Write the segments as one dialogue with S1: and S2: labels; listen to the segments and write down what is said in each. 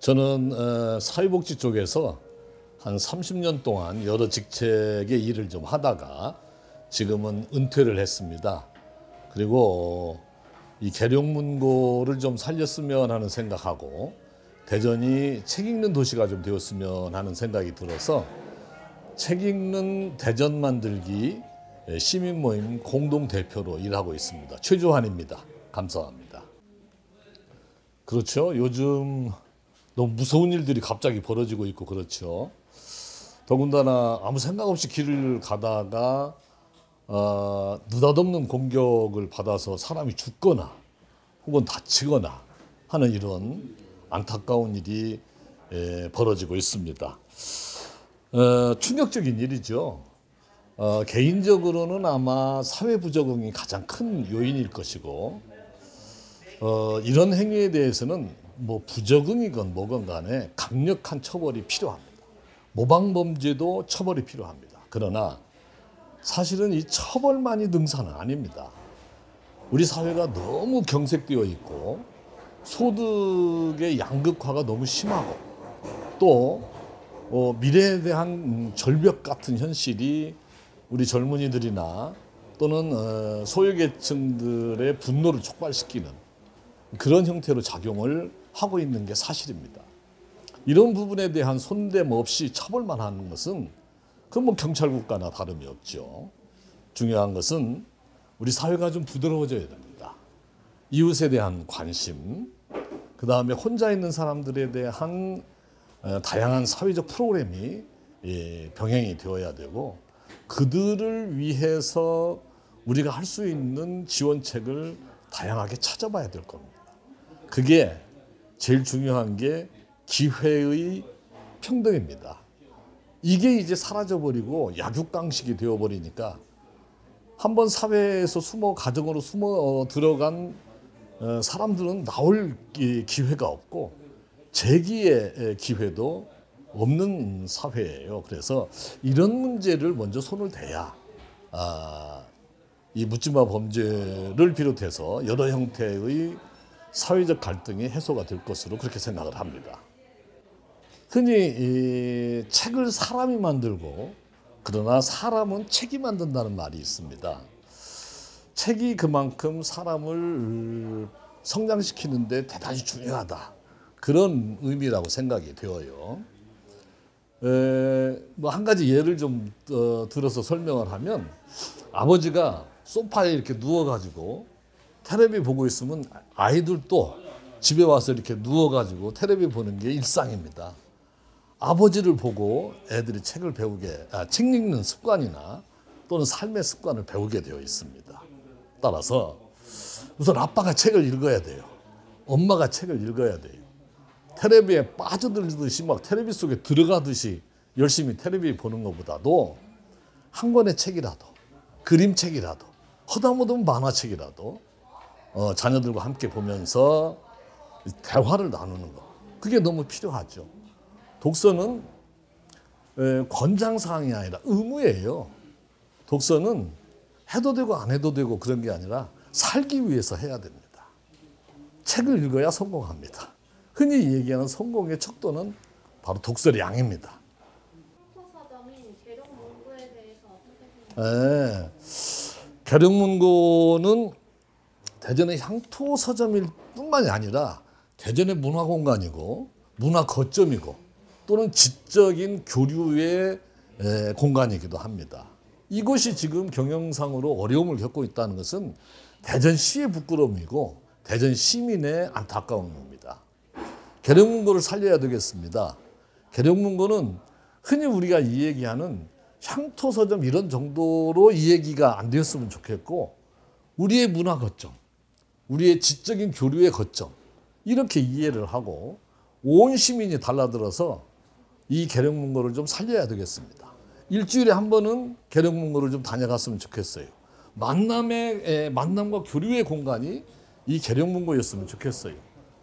S1: 저는 사회복지 쪽에서 한 30년 동안 여러 직책의 일을 좀 하다가 지금은 은퇴를 했습니다. 그리고 이 계룡문고를 좀 살렸으면 하는 생각하고 대전이 책 읽는 도시가 좀 되었으면 하는 생각이 들어서 책 읽는 대전 만들기 시민 모임 공동 대표로 일하고 있습니다. 최주환입니다. 감사합니다. 그렇죠. 요즘 너무 무서운 일들이 갑자기 벌어지고 있고 그렇죠. 더군다나 아무 생각 없이 길을 가다가 느닷없는 공격을 받아서 사람이 죽거나 혹은 다치거나 하는 이런 안타까운 일이 벌어지고 있습니다. 충격적인 일이죠. 개인적으로는 아마 사회 부적응이 가장 큰 요인일 것이고 이런 행위에 대해서는 뭐 부적응이건 뭐건 간에 강력한 처벌이 필요합니다. 모방범죄도 처벌이 필요합니다. 그러나 사실은 이 처벌만이 능사는 아닙니다. 우리 사회가 너무 경색되어 있고 소득의 양극화가 너무 심하고 또 미래에 대한 절벽 같은 현실이 우리 젊은이들이나 또는 소외계층들의 분노를 촉발시키는 그런 형태로 작용을 하고 있는 게 사실입니다. 이런 부분에 대한 손댈 없이 처벌만 하는 것은 그건 뭐 경찰국가나 다름이 없죠. 중요한 것은 우리 사회가 좀 부드러워져야 됩니다. 이웃에 대한 관심, 그 다음에 혼자 있는 사람들에 대한 다양한 사회적 프로그램이 병행이 되어야 되고 그들을 위해서 우리가 할 수 있는 지원책을 다양하게 찾아봐야 될 겁니다. 그게 제일 중요한 게 기회의 평등입니다. 이게 이제 사라져버리고 약육강식이 되어버리니까 한번 사회에서 가정으로 숨어 들어간 사람들은 나올 기회가 없고 재기의 기회도 없는 사회예요. 그래서 이런 문제를 먼저 손을 대야 이 묻지마 범죄를 비롯해서 여러 형태의 사회적 갈등이 해소가 될 것으로 그렇게 생각을 합니다. 흔히 이 책을 사람이 만들고 그러나 사람은 책이 만든다는 말이 있습니다. 책이 그만큼 사람을 성장시키는 데 대단히 중요하다. 그런 의미라고 생각이 되어요. 뭐 한 가지 예를 좀 들어서 설명을 하면 아버지가 소파에 이렇게 누워가지고 텔레비 보고 있으면 아이들도 집에 와서 이렇게 누워가지고 텔레비 보는 게 일상입니다. 아버지를 보고 애들이 책 읽는 습관이나 또는 삶의 습관을 배우게 되어 있습니다. 따라서 우선 아빠가 책을 읽어야 돼요. 엄마가 책을 읽어야 돼요. 텔레비에 빠져들듯이 막 텔레비 속에 들어가듯이 열심히 텔레비 보는 것보다도 한 권의 책이라도 그림책이라도 허다못한 만화책이라도 자녀들과 함께 보면서 대화를 나누는 것 그게 너무 필요하죠. 독서는 권장사항이 아니라 의무예요. 독서는 해도 되고 안 해도 되고 그런 게 아니라 살기 위해서 해야 됩니다. 책을 읽어야 성공합니다. 흔히 얘기하는 성공의 척도는 바로 독서량입니다.
S2: 서점인 계룡문고에 대해서 어떻게 생각하세요?
S1: 계룡문고는 대전의 향토 서점일 뿐만이 아니라 대전의 문화공간이고 문화 거점이고 또는 지적인 교류의 공간이기도 합니다. 이곳이 지금 경영상으로 어려움을 겪고 있다는 것은 대전시의 부끄러움이고 대전 시민의 안타까움입니다. 계룡문고를 살려야 되겠습니다. 계룡문고는 흔히 우리가 이 얘기하는 향토 서점 이런 정도로 이 얘기가 안 되었으면 좋겠고 우리의 문화 거점, 우리의 지적인 교류의 거점 이렇게 이해를 하고 온 시민이 달라들어서 이 계룡문고를 좀 살려야 되겠습니다. 일주일에 한 번은 계룡문고를 좀 다녀갔으면 좋겠어요. 만남과 교류의 공간이 이 계룡문고였으면 좋겠어요.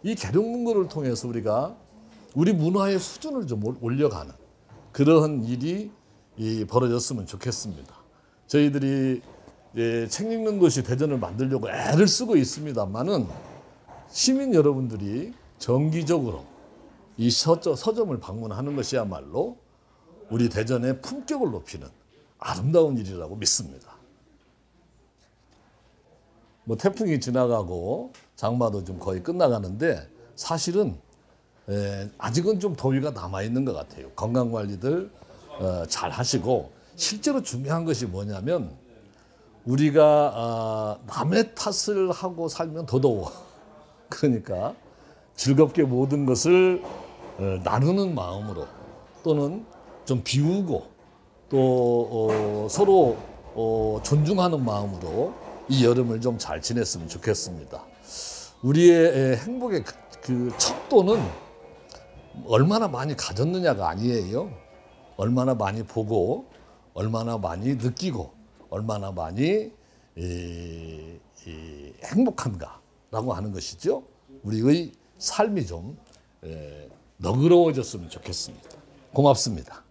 S1: 이 계룡문고를 통해서 우리가 우리 문화의 수준을 좀 올려가는 그러한 일이 벌어졌으면 좋겠습니다. 저희들이 책 읽는 도시 대전을 만들려고 애를 쓰고 있습니다만은 시민 여러분들이 정기적으로 이 서점을 방문하는 것이야말로 우리 대전의 품격을 높이는 아름다운 일이라고 믿습니다. 뭐 태풍이 지나가고 장마도 좀 거의 끝나가는데 사실은 아직은 좀 더위가 남아있는 것 같아요. 건강관리들 잘 하시고, 실제로 중요한 것이 뭐냐면 우리가 남의 탓을 하고 살면 더 더워. 그러니까 즐겁게 모든 것을 나누는 마음으로, 또는 좀 비우고 또 서로 존중하는 마음으로 이 여름을 좀 잘 지냈으면 좋겠습니다. 우리의 행복의 그 척도는 얼마나 많이 가졌느냐가 아니에요. 얼마나 많이 보고, 얼마나 많이 느끼고, 얼마나 많이 행복한가라고 하는 것이죠. 우리의 삶이 좀 너그러워졌으면 좋겠습니다. 고맙습니다.